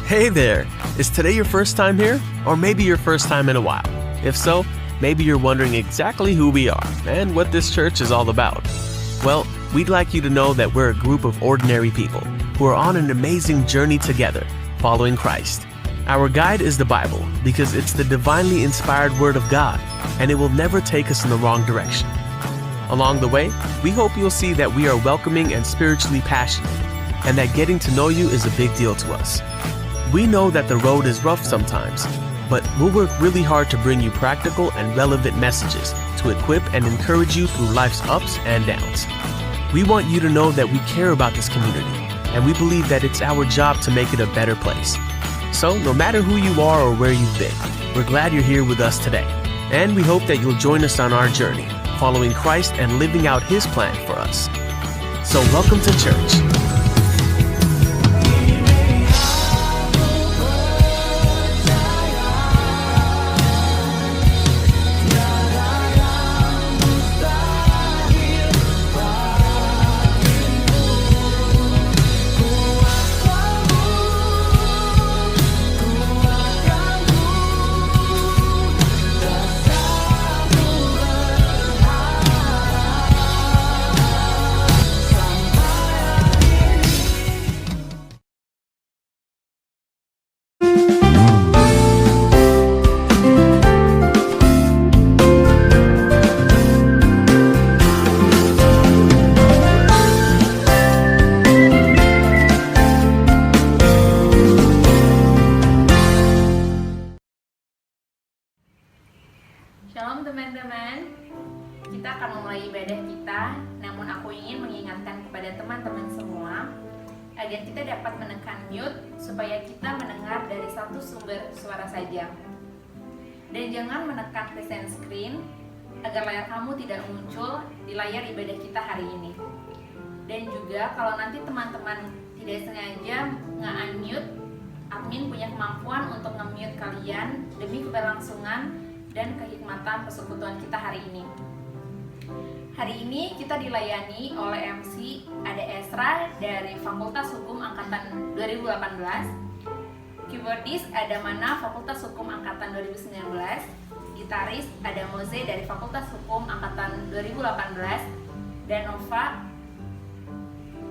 Hey there! Is today your first time here? Or maybe your first time in a while? If so, maybe you're wondering exactly who we are and what this church is all about. Well, we'd like you to know that we're a group of ordinary people who are on an amazing journey together, following Christ. Our guide is the Bible because it's the divinely inspired Word of God, and it will never take us in the wrong direction. Along the way, we hope you'll see that we are welcoming and spiritually passionate, and that getting to know you is a big deal to us. We know that the road is rough sometimes, but we'll work really hard to bring you practical and relevant messages to equip and encourage you through life's ups and downs. We want you to know that we care about this community, and we believe that it's our job to make it a better place. So, no matter who you are or where you've been, we're glad you're here with us today, and we hope that you'll join us on our journey, following Christ and living out His plan for us. So, welcome to church. Shalom teman-teman, kita akan memulai ibadah kita, namun aku ingin mengingatkan kepada teman-teman semua agar kita dapat menekan mute supaya kita mendengar dari satu sumber suara saja. Dan jangan menekan present screen agar layar kamu tidak muncul di layar ibadah kita hari ini. Dan juga kalau nanti teman-teman tidak sengaja nge-unmute, admin punya kemampuan untuk nge-mute kalian demi keberlangsungan dan kehikmatan persekutuan kita hari ini. Hari ini kita dilayani oleh MC ada Esra dari Fakultas Hukum Angkatan 2018, keyboardis ada Mana Fakultas Hukum Angkatan 2019, gitaris ada Moze dari Fakultas Hukum Angkatan 2018, dan Nova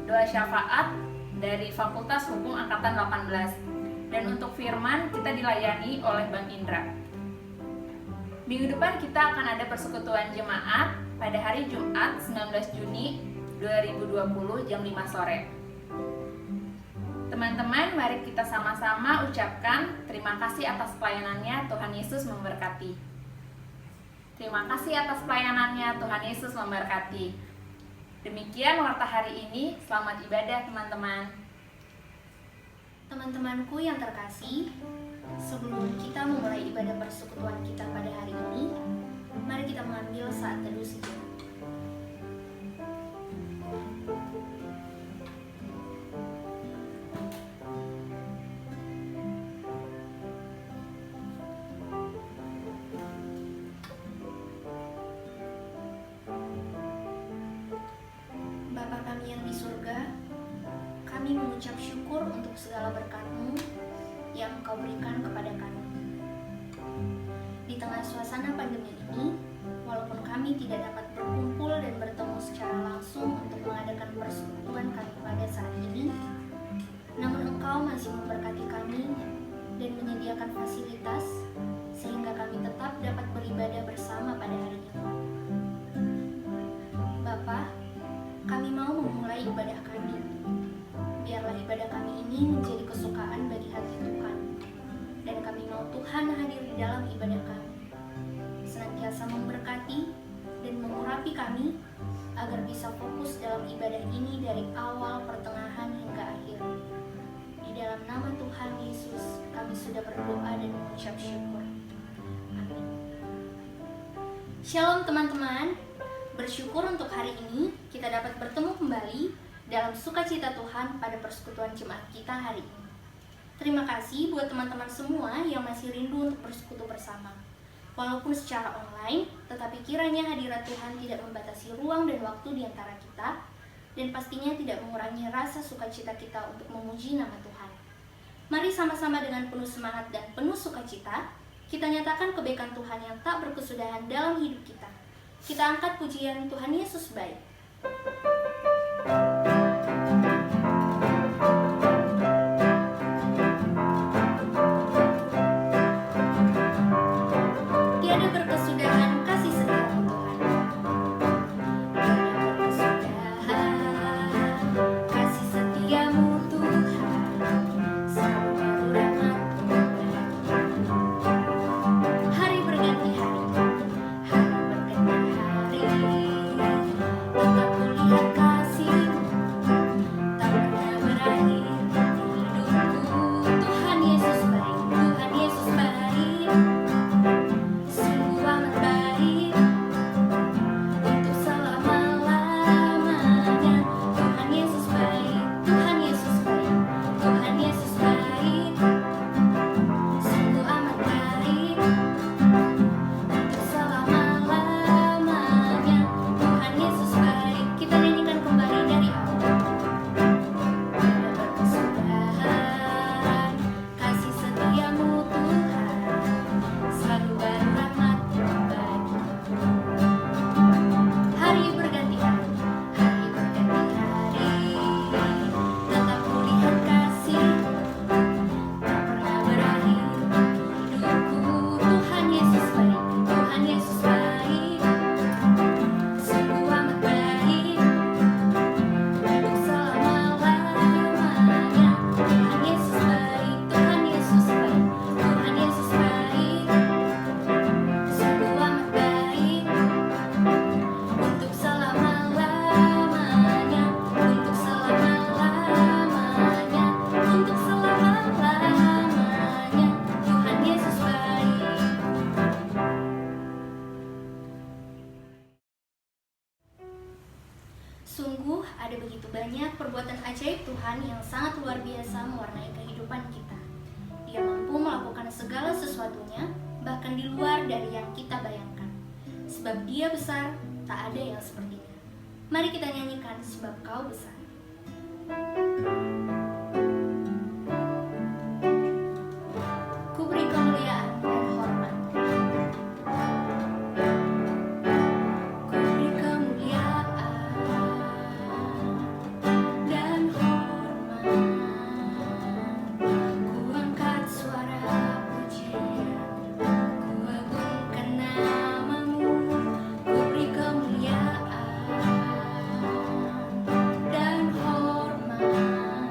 Doa Syafaat dari Fakultas Hukum Angkatan 18. Dan untuk firman kita dilayani oleh Bang Indra. Minggu depan kita akan ada persekutuan jemaat pada hari Jumat 19 Juni 2020 jam 5 sore. Teman-teman, mari kita sama-sama ucapkan terima kasih atas pelayanannya, Tuhan Yesus memberkati. Terima kasih atas pelayanannya, Tuhan Yesus memberkati. Demikian warta hari ini, selamat ibadah teman-teman. Teman-temanku yang terkasih, sebelum kita memulai ibadah persekutuan kita pada hari ini, mari kita mengambil saat teduh sejenak. Bapa kami yang di surga, kami mengucap syukur untuk segala berkat-Mu yang Engkau berikan kepada kami. Di tengah suasana pandemi ini, walaupun kami tidak dapat berkumpul dan bertemu secara langsung untuk mengadakan persekutuan kami pada saat ini, namun Engkau masih memberkati kami dan menyediakan fasilitas sehingga kami tetap dapat beribadah bersama pada hari ini. Bapa, kami mau memulai ibadah kami. Biarlah ibadah kami ini menjadi kesukaan bagi hati Tuhan, dan kami mau Tuhan hadir di dalam ibadah kami, senantiasa memberkati dan mengurapi kami, agar bisa fokus dalam ibadah ini dari awal, pertengahan, hingga akhir. Di dalam nama Tuhan Yesus, kami sudah berdoa dan mengucap syukur. Amin. Shalom teman-teman, bersyukur untuk hari ini kita dapat bertemu kembali dalam sukacita Tuhan pada persekutuan jemaat kita hari ini. Terima kasih buat teman-teman semua yang masih rindu untuk bersekutu bersama. Walaupun secara online, tetapi kiranya hadirat Tuhan tidak membatasi ruang dan waktu di antara kita, dan pastinya tidak mengurangi rasa sukacita kita untuk memuji nama Tuhan. Mari sama-sama dengan penuh semangat dan penuh sukacita, kita nyatakan kebaikan Tuhan yang tak berkesudahan dalam hidup kita. Kita angkat pujian Tuhan Yesus baik. Tiada berkesudahan kasih setiamu Tuhan. Tiada berkesudahan kasih setiamu Tuhan. Selalu baru rahmat-Mu bagi. Hari berganti hari, tetap kulihat kasih-Mu tak pernah berakhir di hidupku. Tuhan Yesus baik, Tuhan Yesus baik. Sungguh amat baik untuk selama-lamanya. Tuhan Yesus baik, Tuhan Yesus baik, Tuhan Yesus baik. Sungguh amat baik untuk selama-lamanya. Tuhan Yesus baik. Kita nyanyikan kembali dari awal. Tiada berkesudahan kasih setiamu Tuhan. Selalu baru rahmat-Mu bagi. Hari berganti hari, tetap kulihat kasih-Mu tak pernah berakhir di hidupku. Tuhan Yesus baik, Tuhan Yesus baik. Sungguh amat baik untuk selama-lamanya. Tuhan Yesus baik, Tuhan Yesus baik, Tuhan Yesus baik. Sungguh amat baik untuk selama-lamanya, untuk selama-lamanya, untuk selama-lamanya. Tuhan Yesus baik. Sungguh ada begitu banyak perbuatan ajaib Tuhan yang sangat luar biasa mewarnai kehidupan kita. Dia mampu melakukan segala sesuatunya, bahkan di luar dari yang kita bayangkan. Sebab Dia besar, tak ada yang sepertinya. Mari kita nyanyikan sebab Kau besar. Ku beri kemuliaan dan hormat. Ku beri kemuliaan dan hormat. Ku angkat suara pujian, ku agungkan nama-Mu. Ku beri kemuliaan dan hormat.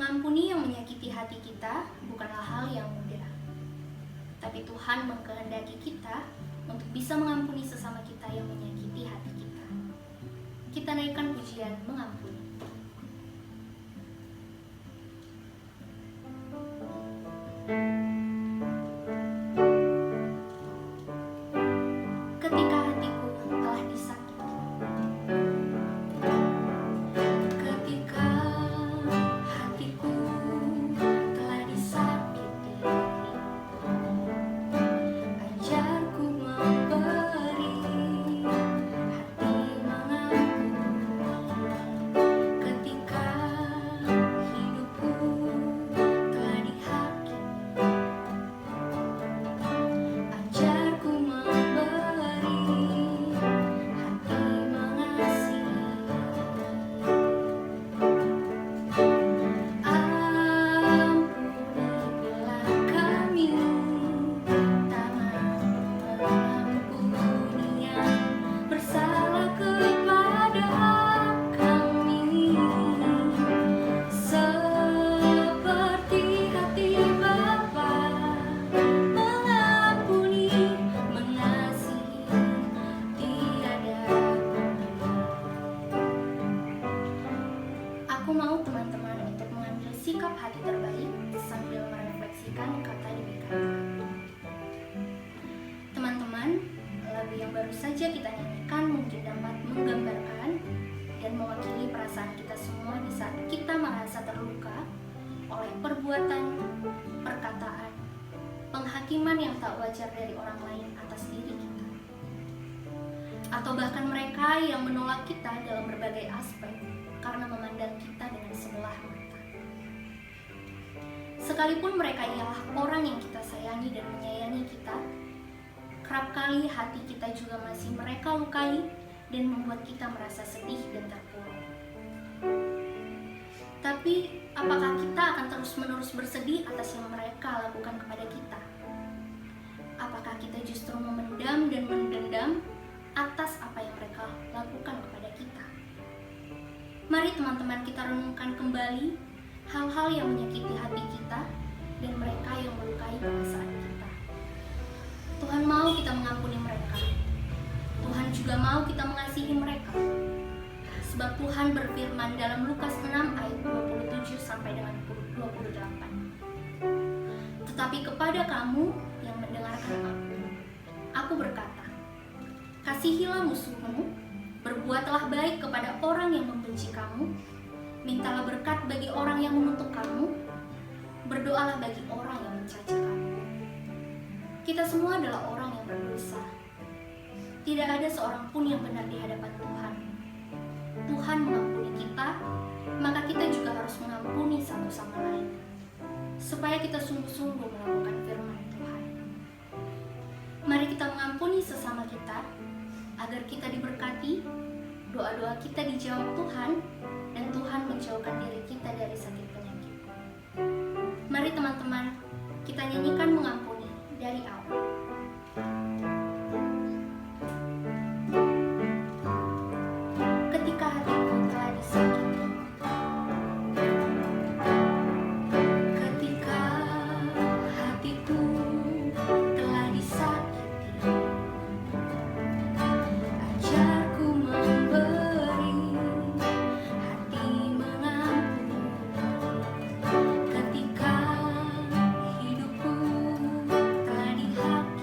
Mengampuni yang menyakiti hati kita bukanlah hal yang mudah. Tapi Tuhan mengkehendaki kita untuk bisa mengampuni sesama kita yang menyakiti hati kita. Kita naikkan pujian mengampuni. Ketika hatiku telah disakiti, ketika hatiku telah disakiti, ajarku memberi hati mengampuni. Ketika hidupku telah dihakimi, ajarku memberi hati mengasihi. Ampuni bila kami tak mengampuni yang bersalah kepada kami, seperti hati Bapa mengampuni, mengasihi, tiada pungli. Aku mau teman-teman untuk mengambil sikap hati terbaik sambil merefleksikan kata demi kata. Teman-teman, lagu yang baru saja kita nyanyikan mungkin dapat menggambarkan dan mewakili perasaan kita semua di saat kita merasa terluka oleh perbuatan, perkataan, penghakiman yang tak wajar dari orang lain atas diri kita, atau bahkan mereka yang menolak kita dalam berbagai aspek karena memandang kita dengan sebelah mata. Sekalipun mereka ialah orang yang kita sayangi dan menyayangi kita, kerap kali hati kita juga masih mereka lukai dan membuat kita merasa sedih dan terpuruk. Tapi apakah kita akan terus-menerus bersedih atas yang mereka lakukan kepada kita? Apakah kita justru memendam dan mendendam atas apa yang mereka lakukan kepada kita? Mari teman-teman kita renungkan kembali hal-hal yang menyakiti hati kita dan mereka yang melukai perasaan kita. Tuhan mau kita mengampuni mereka. Tuhan juga mau kita mengasihi mereka. Sebab Tuhan berfirman dalam Lukas 6 ayat 27 sampai dengan 28. Tetapi kepada kamu yang mendengarkan aku berkata, kasihilah musuhmu, berbuatlah baik kepada orang yang membenci kamu, mintalah berkat bagi orang yang mengutuk kamu, berdoalah bagi orang yang mencaci kamu. Kita semua adalah orang yang berdosa. Tidak ada seorang pun yang benar di hadapan Tuhan. Tuhan mengampuni kita, maka kita juga harus mengampuni satu sama lain, supaya kita sungguh-sungguh melakukan firman Tuhan. Mari kita mengampuni sesama kita, agar kita diberkati, doa-doa kita dijawab Tuhan, dan Tuhan menjauhkan diri kita dari sakit penyakit. Mari teman-teman, kita nyanyikan mengampuni dari awal. Ketika hatiku telah disakiti, ketika hatiku telah disakiti, ajarku memberi hati mengampuni. Ketika hidupku telah dihakimi,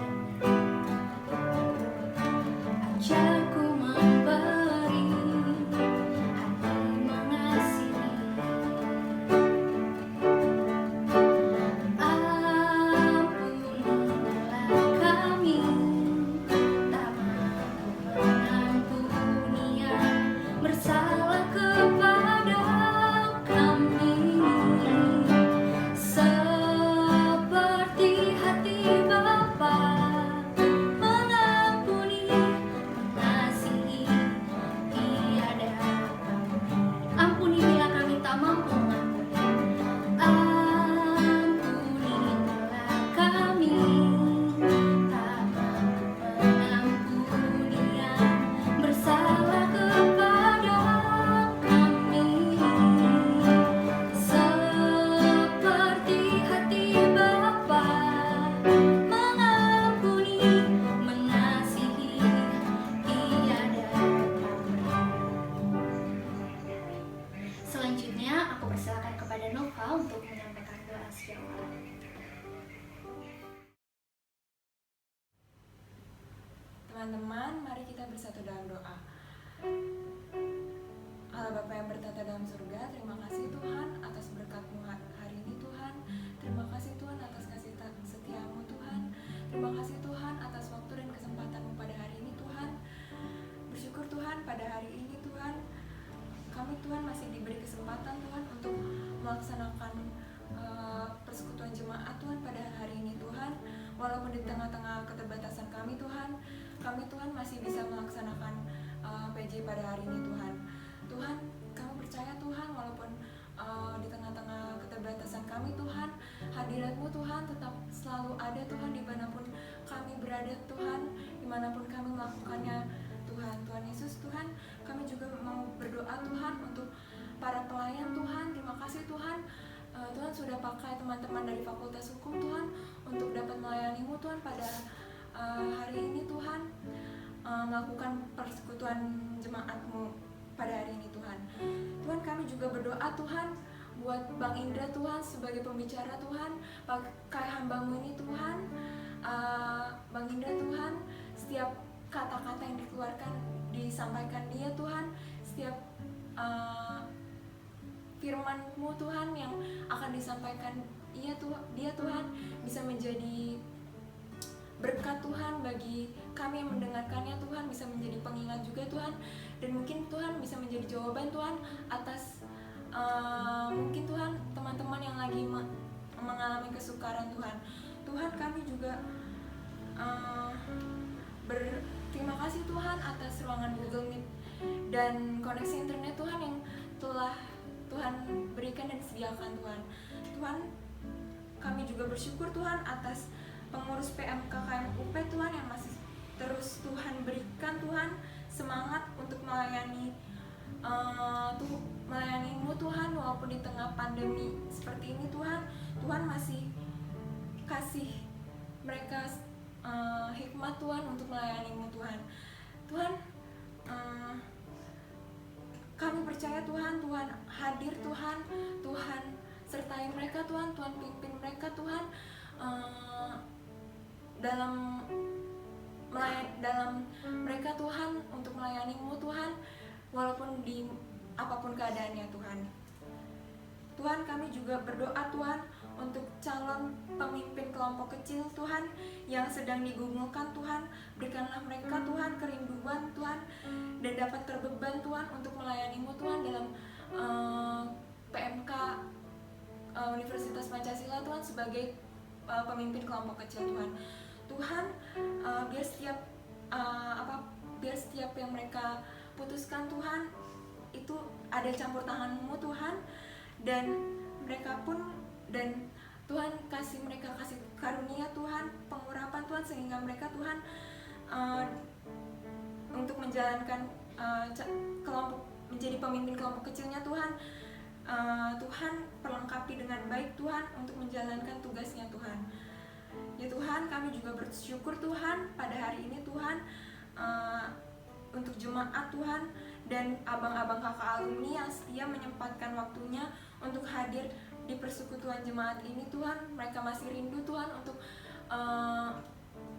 Teman-teman, mari kita bersatu dalam doa. Allah Bapa yang bertata dalam surga, terima kasih Tuhan atas berkat-Mu hari ini Tuhan. Terima kasih Tuhan atas kasih setia-Mu Tuhan. Terima kasih Tuhan atas waktu dan kesempatan-Mu pada hari ini Tuhan. Bersyukur Tuhan pada hari ini Tuhan, kami Tuhan masih diberi kesempatan Tuhan untuk melaksanakan persekutuan jemaat Tuhan pada hari ini Tuhan. Walaupun di tengah-tengah keterbatasan kami Tuhan, kami Tuhan masih bisa melaksanakan PJ pada hari ini Tuhan. Tuhan, kami percaya Tuhan walaupun di tengah-tengah keterbatasan kami Tuhan, hadirat-Mu Tuhan tetap selalu ada Tuhan dimanapun kami berada Tuhan, dimanapun kami melakukannya Tuhan. Tuhan Yesus Tuhan, kami juga mau berdoa Tuhan untuk para pelayan Tuhan. Terima kasih Tuhan, Tuhan sudah pakai teman-teman dari Fakultas Hukum Tuhan untuk dapat melayani-Mu Tuhan pada hari ini Tuhan, melakukan persekutuan jemaat-Mu pada hari ini Tuhan. Tuhan, kami juga berdoa Tuhan buat Bang Indra Tuhan sebagai pembicara Tuhan, pakai hamba-Mu ini Tuhan. Bang Indra Tuhan, setiap kata-kata yang dikeluarkan disampaikan dia Tuhan, setiap firman-Mu Tuhan yang akan disampaikan dia Tuhan bisa menjadi berkat Tuhan bagi kami yang mendengarkannya Tuhan, bisa menjadi pengingat juga Tuhan, dan mungkin Tuhan bisa menjadi jawaban Tuhan atas mungkin Tuhan teman-teman yang lagi mengalami kesukaran Tuhan. Tuhan, kami juga berterima kasih Tuhan atas ruangan Google Meet dan koneksi internet Tuhan yang telah Tuhan berikan dan sediakan Tuhan. Tuhan, kami juga bersyukur Tuhan atas pengurus PMK KMUP Tuhan yang masih terus Tuhan berikan Tuhan semangat untuk melayani-Mu Tuhan, walaupun di tengah pandemi seperti ini Tuhan. Tuhan masih kasih mereka hikmat Tuhan untuk melayani-Mu Tuhan. Tuhan, kami percaya Tuhan, Tuhan hadir Tuhan, Tuhan sertai mereka Tuhan, Tuhan pimpin mereka Tuhan dalam mereka Tuhan untuk melayani-Mu Tuhan, walaupun di apapun keadaannya Tuhan. Tuhan, kami juga berdoa Tuhan untuk calon pemimpin kelompok kecil Tuhan yang sedang digumulkan Tuhan. Berikanlah mereka Tuhan kerinduan Tuhan dan dapat terbeban Tuhan untuk melayani-Mu Tuhan dalam PMK Universitas Pancasila Tuhan sebagai pemimpin kelompok kecil Tuhan. Tuhan, biar setiap yang mereka putuskan Tuhan itu ada campur tangan-Mu Tuhan, dan mereka pun, dan Tuhan kasih karunia Tuhan, pengurapan Tuhan, sehingga mereka Tuhan untuk menjalankan kelompok, menjadi pemimpin kelompok kecilnya Tuhan. Tuhan perlengkapi dengan baik Tuhan untuk menjalankan tugasnya Tuhan. Ya Tuhan, kami juga bersyukur Tuhan pada hari ini Tuhan untuk jemaat Tuhan dan abang-abang kakak alumni yang setia menyempatkan waktunya untuk hadir di persekutuan jemaat ini Tuhan. Mereka masih rindu Tuhan untuk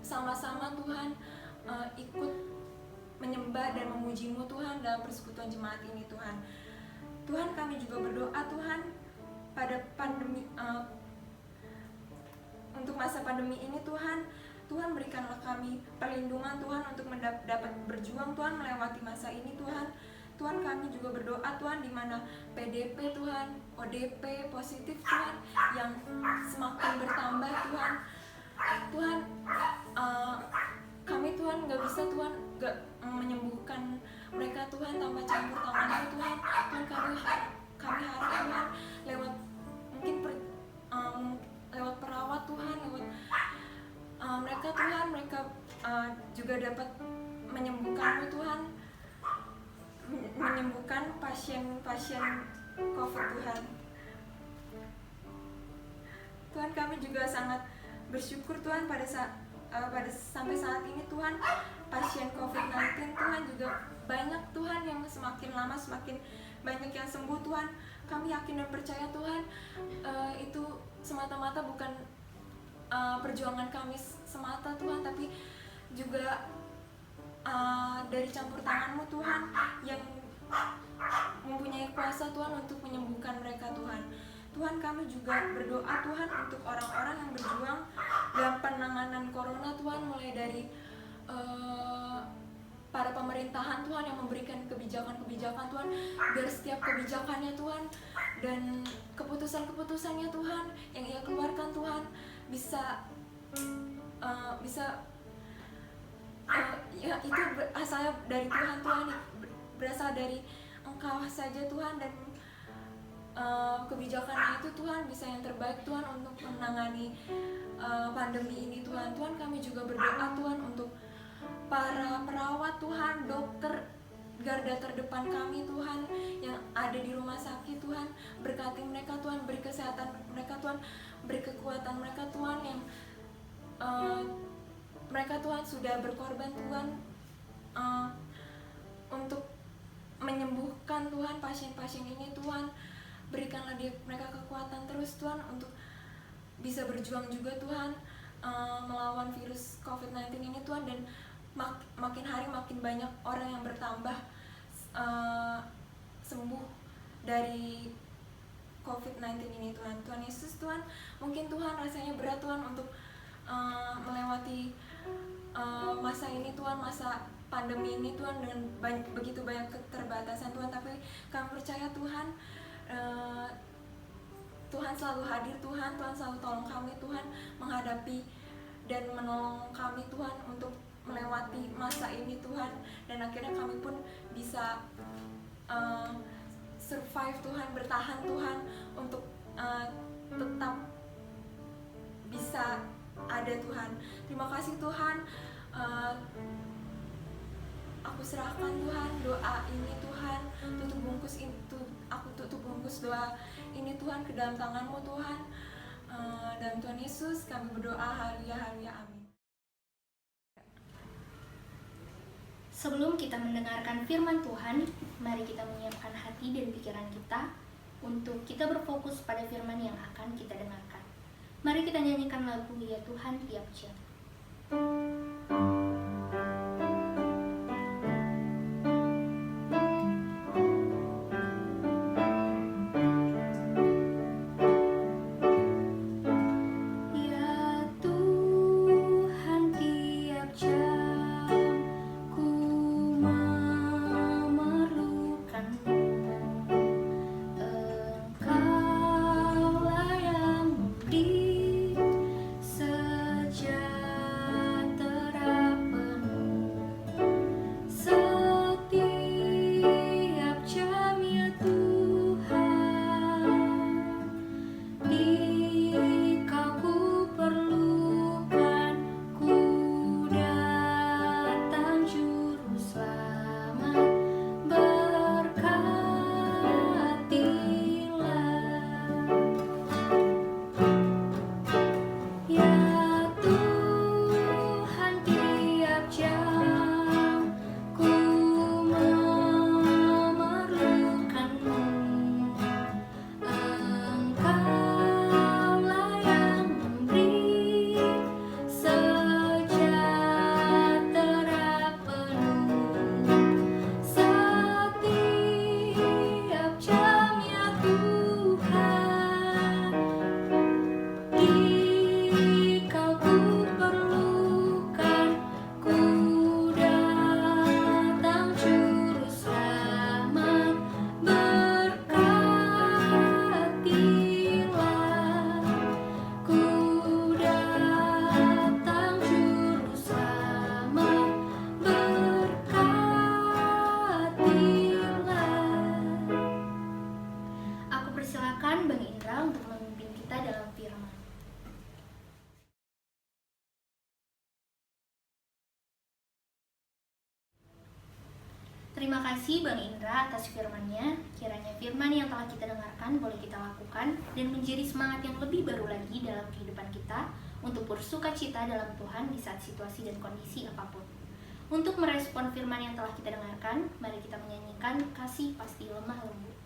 sama-sama Tuhan ikut menyembah dan memuji-Mu Tuhan dalam persekutuan jemaat ini Tuhan. Tuhan, kami juga berdoa Tuhan pada pandemi, untuk masa pandemi ini Tuhan, Tuhan berikanlah kami perlindungan Tuhan untuk dapat berjuang Tuhan melewati masa ini Tuhan. Tuhan, kami juga berdoa Tuhan di mana PDP Tuhan, ODP positif Tuhan yang semakin bertambah Tuhan. Tuhan, kami Tuhan gak bisa Tuhan gak menyembuhkan mereka Tuhan tanpa campur tangan-Mu Tuhan. Tuhan, kami harap Tuhan lewat mungkin lewat perawat Tuhan, lewat mereka Tuhan, mereka juga dapat menyembuhkan-Mu Tuhan, menyembuhkan pasien-pasien COVID Tuhan. Tuhan, kami juga sangat bersyukur Tuhan pada sampai saat ini Tuhan, pasien COVID-19 Tuhan juga banyak Tuhan, yang semakin lama semakin banyak yang sembuh Tuhan. Kami yakin dan percaya Tuhan, itu semata-mata bukan perjuangan kami semata Tuhan, tapi juga dari campur tangan-Mu Tuhan, yang mempunyai kuasa Tuhan untuk menyembuhkan mereka Tuhan. Tuhan, kami juga berdoa Tuhan untuk orang-orang yang berjuang dalam penanganan corona Tuhan, mulai dari para pemerintahan Tuhan yang memberikan kebijakan-kebijakan Tuhan, biar setiap kebijakannya Tuhan dan keputusan-keputusannya Tuhan yang Ia keluarkan Tuhan bisa ya itu berasal dari Tuhan Tuhan, berasal dari Engkau saja Tuhan, dan kebijakannya itu Tuhan bisa yang terbaik Tuhan untuk menangani pandemi ini Tuhan. Tuhan, kami juga berdoa Tuhan untuk para perawat Tuhan, dokter garda terdepan kami Tuhan yang ada di rumah sakit Tuhan. Berkati mereka Tuhan, beri kesehatan mereka Tuhan, beri kekuatan mereka Tuhan, yang mereka Tuhan sudah berkorban Tuhan untuk menyembuhkan Tuhan pasien-pasien ini Tuhan. Berikanlah mereka kekuatan terus Tuhan untuk bisa berjuang juga Tuhan melawan virus COVID-19 ini Tuhan, dan makin hari makin banyak orang yang bertambah sembuh dari COVID-19 ini Tuhan. Tuhan Yesus Tuhan, mungkin Tuhan rasanya berat Tuhan untuk melewati masa ini Tuhan, masa pandemi ini Tuhan, dengan begitu banyak keterbatasan Tuhan, tapi kami percaya Tuhan, Tuhan selalu hadir Tuhan, Tuhan selalu tolong kami Tuhan menghadapi dan menolong kami Tuhan untuk melewati masa ini Tuhan, dan akhirnya kami pun bisa survive Tuhan, bertahan Tuhan untuk tetap bisa ada Tuhan. Terima kasih Tuhan. Aku serahkan Tuhan doa ini Tuhan, aku tutup bungkus doa ini Tuhan ke dalam tangan-Mu Tuhan. Dalam Tuhan Yesus kami berdoa, haleluya, haleluya, amin. Sebelum kita mendengarkan firman Tuhan, mari kita menyiapkan hati dan pikiran kita untuk kita berfokus pada firman yang akan kita dengarkan. Mari kita nyanyikan lagu Ya Tuhan Tiap Jam. Terima kasih Bang Indra atas firman-Nya. Kiranya firman yang telah kita dengarkan boleh kita lakukan dan menjadi semangat yang lebih baru lagi dalam kehidupan kita untuk bersuka cita dalam Tuhan di saat situasi dan kondisi apapun. Untuk merespon firman yang telah kita dengarkan, mari kita menyanyikan Kasih Pasti Lemah Lembut.